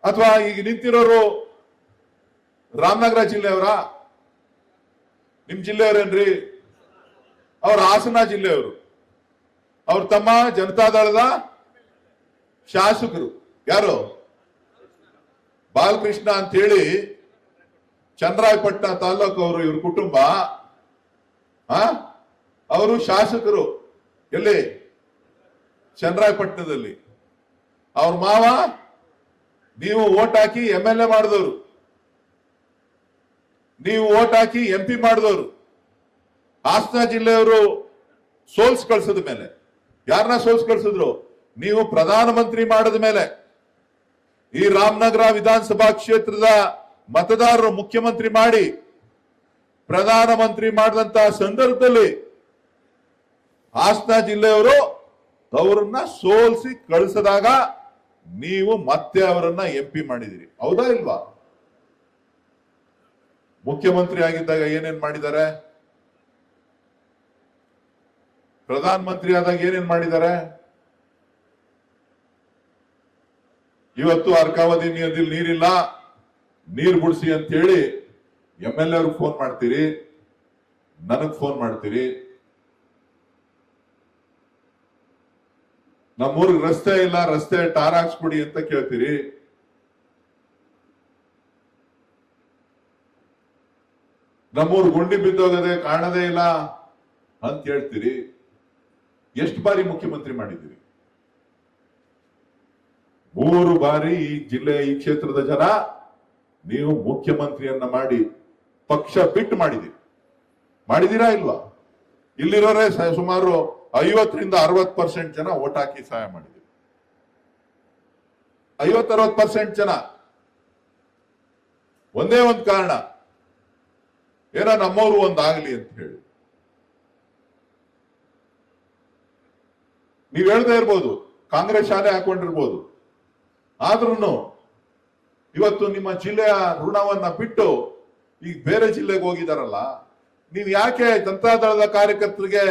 ಅಥವಾ ಈಗ ನಿಂತಿರೋರು ರಾಮನಗರ ಜಿಲ್ಲೆಯವರ, ನಿಮ್ ಜಿಲ್ಲೆಯವರೇನ್ರಿ? ಅವ್ರ ಹಾಸನ ಜಿಲ್ಲೆಯವರು. ಅವ್ರ ತಮ್ಮ ಜನತಾದಳದ ಶಾಸಕರು. ಯಾರು? ಬಾಲಕೃಷ್ಣ ಅಂತ ಹೇಳಿ ಚನ್ನರಾಯಪಟ್ಟಣ ತಾಲೂಕು ಅವರು. ಇವ್ರ ಕುಟುಂಬ ಅವರು ಶಾಸಕರು. ಎಲ್ಲಿ? ಚನ್ನರಾಯಪಟ್ಟಣದಲ್ಲಿ. ಅವ್ರ ಮಾವ ನೀವು ಓಟ್ ಹಾಕಿ MLA ಮಾಡಿದವರು, ನೀವು ಓಟ್ ಹಾಕಿ MP ಮಾಡಿದವರು. ಹಾಸನ ಜಿಲ್ಲೆಯವರು ಸೋಲ್ಸ್ ಕಳಿಸಿದ ಮೇಲೆ, ಯಾರನ್ನ ಸೋಲ್ಸ್ ಕಳಿಸಿದ್ರು? ನೀವು ಪ್ರಧಾನಮಂತ್ರಿ ಮಾಡಿದ ಮೇಲೆ. ಈ ರಾಮನಗರ ವಿಧಾನಸಭಾ ಕ್ಷೇತ್ರದ ಮತದಾರರು ಮುಖ್ಯಮಂತ್ರಿ ಮಾಡಿ ಪ್ರಧಾನಮಂತ್ರಿ ಮಾಡಿದಂತಹ ಸಂದರ್ಭದಲ್ಲಿ ಹಾಸನ ಜಿಲ್ಲೆಯವರು ಅವರನ್ನ ಸೋಲಿಸಿ ಕಳಿಸಿದಾಗ ನೀವು ಮತ್ತೆ ಅವರನ್ನ MP ಮಾಡಿದಿರಿ. ಹೌದಾ ಇಲ್ವಾ? ಮುಖ್ಯಮಂತ್ರಿ ಆಗಿದ್ದಾಗ ಏನೇನ್ ಮಾಡಿದ್ದಾರೆ? ಪ್ರಧಾನಮಂತ್ರಿ ಆದಾಗ ಏನೇನ್ ಮಾಡಿದ್ದಾರೆ? ಇವತ್ತು ಅರ್ಕಾವಧಿ ನದಿಯಲ್ಲಿ ನೀರಿಲ್ಲ, ನೀರು ಬಿಡಿಸಿ ಅಂತ ಹೇಳಿ MLA ಅವ್ರಿಗೆ ಫೋನ್ ಮಾಡ್ತೀರಿ, ನನಗ್ ಫೋನ್ ಮಾಡ್ತೀರಿ. ನಮ್ಮೂರಿಗೆ ರಸ್ತೆ ಇಲ್ಲ, ರಸ್ತೆ ಟಾರ್ ಹಾಕ್ಸ್ಕೊಡಿ ಅಂತ ಕೇಳ್ತೀರಿ. ನಮ್ಮೂರು ಗುಂಡಿ ಬಿದ್ದೋಗದೆ ಕಾಣದೇ ಇಲ್ಲ ಅಂತ ಹೇಳ್ತೀರಿ. ಎಷ್ಟು ಬಾರಿ ಮುಖ್ಯಮಂತ್ರಿ ಮಾಡಿದ್ದೀರಿ? 3 ಬಾರಿ ಈ ಜಿಲ್ಲೆ, ಈ ಕ್ಷೇತ್ರದ ಜನ ನೀವು ಮುಖ್ಯಮಂತ್ರಿಯನ್ನ ಮಾಡಿ ಪಕ್ಷ ಬಿಟ್ಟು ಮಾಡಿದೀರಾ ಇಲ್ವಾ? ಇಲ್ಲಿರೋರೇ ಸುಮಾರು 50ರಿಂದ 60% ಜನ ಓಟ್ ಹಾಕಿ ಸಹಾಯ ಮಾಡಿದ್ದೀವಿ. 50-60% ಜನ. ಒಂದೇ ಒಂದು ಕಾರಣ, ಏನೋ ನಮ್ಮವರು ಒಂದಾಗ್ಲಿ ಅಂತ ಹೇಳಿ. ನೀವ್ ಹೇಳ್ತಾ ಇರ್ಬೋದು, ಕಾಂಗ್ರೆಸ್ ಶಾಲೆ ಹಾಕೊಂಡಿರ್ಬೋದು, ಆದ್ರೂ ಇವತ್ತು ನಿಮ್ಮ ಜಿಲ್ಲೆಯ ಋಣವನ್ನ ಬಿಟ್ಟು ಈಗ ಬೇರೆ ಜಿಲ್ಲೆಗೆ ಹೋಗಿದಾರಲ್ಲ, ನೀವು ಯಾಕೆ ಜನತಾದಳದ ಕಾರ್ಯಕರ್ತರಿಗೆ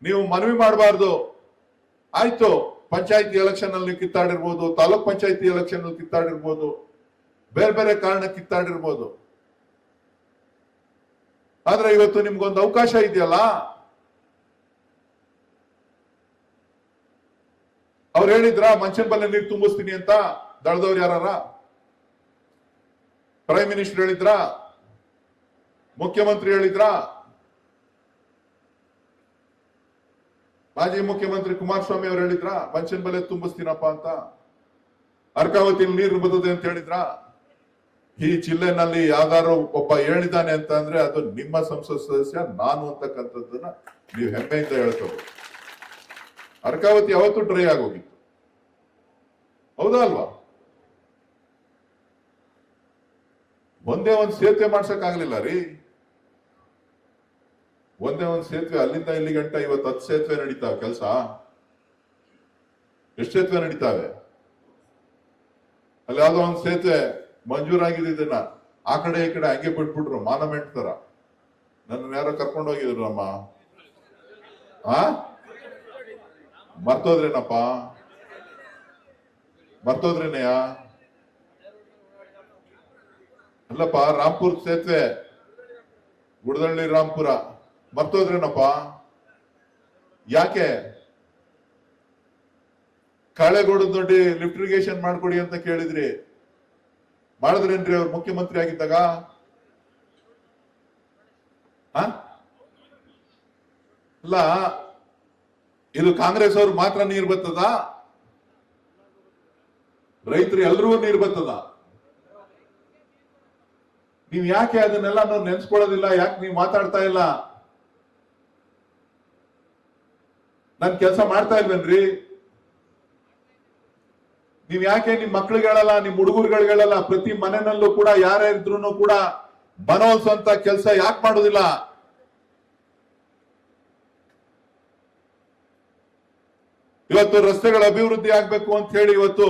ನೀವು ಮನವಿ ಮಾಡಬಾರ್ದು? ಆಯ್ತು, ಪಂಚಾಯತಿ ಎಲೆಕ್ಷನ್ ಅಲ್ಲಿ ಕಿತ್ತಾಡಿರ್ಬೋದು, ತಾಲೂಕ್ ಪಂಚಾಯತಿ ಎಲೆಕ್ಷನ್ ಅಲ್ಲಿ ಕಿತ್ತಾಡಿರ್ಬೋದು, ಬೇರೆ ಬೇರೆ ಕಾರಣ ಕಿತ್ತಾಡಿರ್ಬೋದು. ಆದ್ರೆ ಇವತ್ತು ನಿಮ್ಗೊಂದು ಅವಕಾಶ ಇದೆಯಲ್ಲ. ಅವ್ರು ಹೇಳಿದ್ರ ಮಂಚನಬಲ್ಲೆ ನೀರು ತುಂಬಿಸ್ತೀನಿ ಅಂತ? ದಳದವ್ರು ಯಾರ? ಪ್ರೈಮ್ ಮಿನಿಸ್ಟರ್ ಹೇಳಿದ್ರ? ಮುಖ್ಯಮಂತ್ರಿ ಹೇಳಿದ್ರ? ಮಾಜಿ ಮುಖ್ಯಮಂತ್ರಿ ಕುಮಾರಸ್ವಾಮಿ ಅವರು ಹೇಳಿದ್ರ ಮಂಚನಬಲ್ಲೆ ತುಂಬಿಸ್ತೀನಪ್ಪ ಅಂತ? ಅರ್ಕಾವತಿಯಲ್ಲಿ ನೀರು ಬರ್ತದೆ ಅಂತ ಹೇಳಿದ್ರ? ಈ ಜಿಲ್ಲೆನಲ್ಲಿ ಯಾವ್ದಾರು ಒಬ್ಬ ಹೇಳಿದ್ದಾನೆ ಅಂತ ಅಂದ್ರೆ ಅದು ನಿಮ್ಮ ಸಂಸತ್ ಸದಸ್ಯ ನಾನು ಅಂತಕ್ಕಂಥದ್ದನ್ನ ನೀವು ಹೆಮ್ಮೆಯಿಂದ ಹೇಳ್ಕೋಬಹುದು. ಅರ್ಕಾವತಿ ಯಾವತ್ತೂ ಡ್ರೈ ಆಗೋಗಿತ್ತು, ಹೌದಾ ಅಲ್ವಾ? ಒಂದೇ ಒಂದು ಸೇತುವೆ ಮಾಡ್ಸಕ್ ಆಗ್ಲಿಲ್ಲ ರೀ. ಒಂದೇ ಒಂದು ಸೇತುವೆ ಅಲ್ಲಿಂದ ಇಲ್ಲಿ ಗಂಟ ಇವತ್ತು 10 ಸೇತುವೆ ನಡೀತಾವೆ ಕೆಲಸ. ಎಷ್ಟು ಸೇತುವೆ ನಡೀತಾವೆ? ಅಲ್ಲಿ ಯಾವ್ದೋ ಒಂದು ಸೇತುವೆ ಮಂಜೂರಾಗಿದೆ, ಇದನ್ನ ಆ ಕಡೆ ಈ ಕಡೆ ಹಂಗೆ ಬಿಟ್ಬಿಟ್ರು ಮಾನಮೆಂಟ್ ತರ. ನನ್ನ ಯಾರೋ ಕರ್ಕೊಂಡು ಹೋಗಿದ್ರು ನಮ್ಮ ಮರ್ತೋದ್ರೇನಪ್ಪ? ಮರ್ತೋದ್ರೇನೆಯಾ? ಅಲ್ಲಪ್ಪ, ರಾಂಪುರ್ ಸೇತುವೆ, ಗುಡದಳ್ಳಿ ರಾಂಪುರ ಮರ್ತೋದ್ರೇನಪ್ಪ? ಯಾಕೆ? ಕಾಳೆಗೋಡದ ದೊಡ್ಡಿ ಲಿಫ್ಟ್ ಇರಿಗೇಷನ್ ಮಾಡ್ಕೊಡಿ ಅಂತ ಕೇಳಿದ್ರಿ, ಮಾಡಿದ್ರೇನ್ರಿ ಅವ್ರು ಮುಖ್ಯಮಂತ್ರಿ ಆಗಿದ್ದಾಗ? ಅಲ್ಲ, ಇದು ಕಾಂಗ್ರೆಸ್ ಅವ್ರು ಮಾತ್ರ ನೀರ್ ಬರ್ತದ? ರೈತರು ಎಲ್ರಿಗೂ ನೀರ್ ಬರ್ತದ? ನೀವ್ ಯಾಕೆ ಅದನ್ನೆಲ್ಲ ನಾವು ನೆನ್ಸ್ಕೊಳ್ಳೋದಿಲ್ಲ? ಯಾಕೆ ನೀವು ಮಾತಾಡ್ತಾ ಇಲ್ಲ? ನನ್ ಕೆಲಸ ಮಾಡ್ತಾ ಇಲ್ವೇನ್ರಿ? ನೀವ್ ಯಾಕೆ ನಿಮ್ ಮಕ್ಳಿಗೆ ಹೇಳಲ್ಲ, ನಿಮ್ ಹುಡುಗರುಗಳಿಗೆ ಹೇಳಲ್ಲ? ಪ್ರತಿ ಮನೆಯಲ್ಲೂ ಕೂಡ ಯಾರೇ ಇದ್ರು ಕೂಡ ಮನವೊಲಿಸುವಂತ ಕೆಲಸ ಯಾಕೆ ಮಾಡೋದಿಲ್ಲ? ಇವತ್ತು ರಸ್ತೆಗಳ ಅಭಿವೃದ್ಧಿ ಆಗ್ಬೇಕು ಅಂತ ಹೇಳಿ ಇವತ್ತು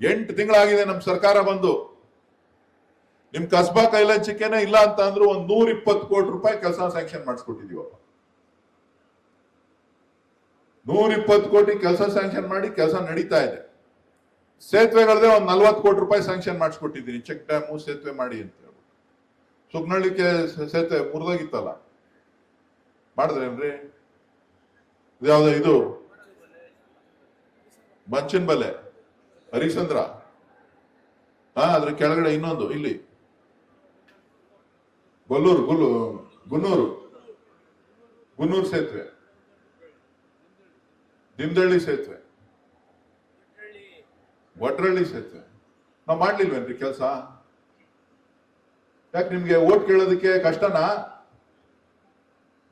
8 ತಿಂಗಳಾಗಿದೆ ನಮ್ ಸರ್ಕಾರ ಬಂದು. ನಿಮ್ ಕಸ್ಬಾ ಕೈಲಂಚಿಕೆನೆ ಇಲ್ಲ ಅಂತ ಅಂದ್ರು 120 ಕೋಟಿ ರೂಪಾಯಿ ಕೆಲಸ ಸ್ಯಾಂಕ್ಷನ್ ಮಾಡಿಸ್ಕೊಟ್ಟಿದೀವಪ್ಪ. 120 ಕೋಟಿ ಕೆಲಸ ಸ್ಯಾಂಕ್ಷನ್ ಮಾಡಿ ಕೆಲಸ ನಡೀತಾ ಇದೆ. ಸೇತುವೆಗಳದೇ ಒಂದು 40 ಕೋಟಿ ರೂಪಾಯಿ ಸ್ಯಾಂಕ್ಷನ್ ಮಾಡಿಸ್ಕೊಟ್ಟಿದ್ದೀನಿ, ಚೆಕ್ ಡ್ಯಾಮು ಸೇತುವೆ ಮಾಡಿ ಅಂತ ಹೇಳ್ಬಿಟ್ಟು. ಸುಗ್ನಳ್ಳಿಗೆ ಸೇತುವೆ ಮುರಿದೋಗಿತ್ತಲ್ಲ, ಮಾಡಿದ್ರೇನ್ರಿ? ಯಾವ್ದು ಇದು ಮಂಚನ್ ಬಲೆ ಹರಿಶ್ಚಂದ್ರ, ಅದ್ರ ಕೆಳಗಡೆ ಇನ್ನೊಂದು ಇಲ್ಲಿ ಗುನ್ನೂರು ಸೇತುವೆ, ದಿಂದಳ್ಳಿ ಸೇತುವೆ, ವಡ್ರಳ್ಳಿ ಸೇತುವೆ. ನಾವು ಮಾಡ್ಲಿಲ್ವೇನ್ರಿ ಕೆಲಸ? ಯಾಕೆ ನಿಮ್ಗೆ ಓಟ್ ಕೇಳೋದಕ್ಕೆ ಕಷ್ಟನಾ?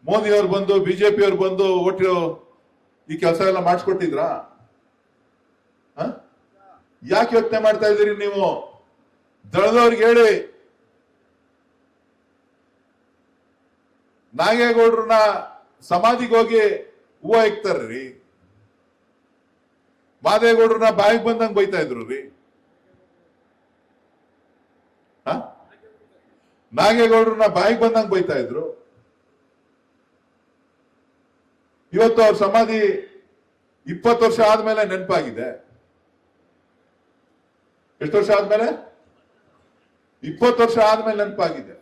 ಮೋದಿ ಅವ್ರು ಬಂದು ಬಿಜೆಪಿ ಅವ್ರು ಬಂದು ಓಟ್ ಈ ಕೆಲಸ ಎಲ್ಲ ಮಾಡಿಸ್ಕೊಟ್ಟಿದ್ರಾ? ಯಾಕೆ ಯೋಚನೆ ಮಾಡ್ತಾ ಇದ್ದೀರಿ ನೀವು? ದಳದವ್ರಿಗೆ ಹೇಳಿ, ನಾಗೇಗೌಡ್ರನ್ನ ಸಮಾಧಿಗೆ ಹೋಗಿ ಹೂವ ಇಕ್ತಾರ್ರಿ, ಮಾದೇಗೌಡ್ರನ್ನ ಬಾಯಿಗೆ ಬಂದಂಗ್ ಬೈತಾ ಇದ್ರು ರೀ. ನಾಗೇಗೌಡ್ರನ್ನ ಬಾಯಿಗೆ ಬಂದಂಗ್ ಬೈತಾ ಇದ್ರು. ಇವತ್ತು ಅವ್ರ ಸಮಾಧಿ 20 ವರ್ಷ ಆದ್ಮೇಲೆ ನೆನಪಾಗಿದೆ. ಎಷ್ಟು ವರ್ಷ ಆದ್ಮೇಲೆ? 20 ವರ್ಷ ಆದ್ಮೇಲೆ ನೆನಪಾಗಿದೆ.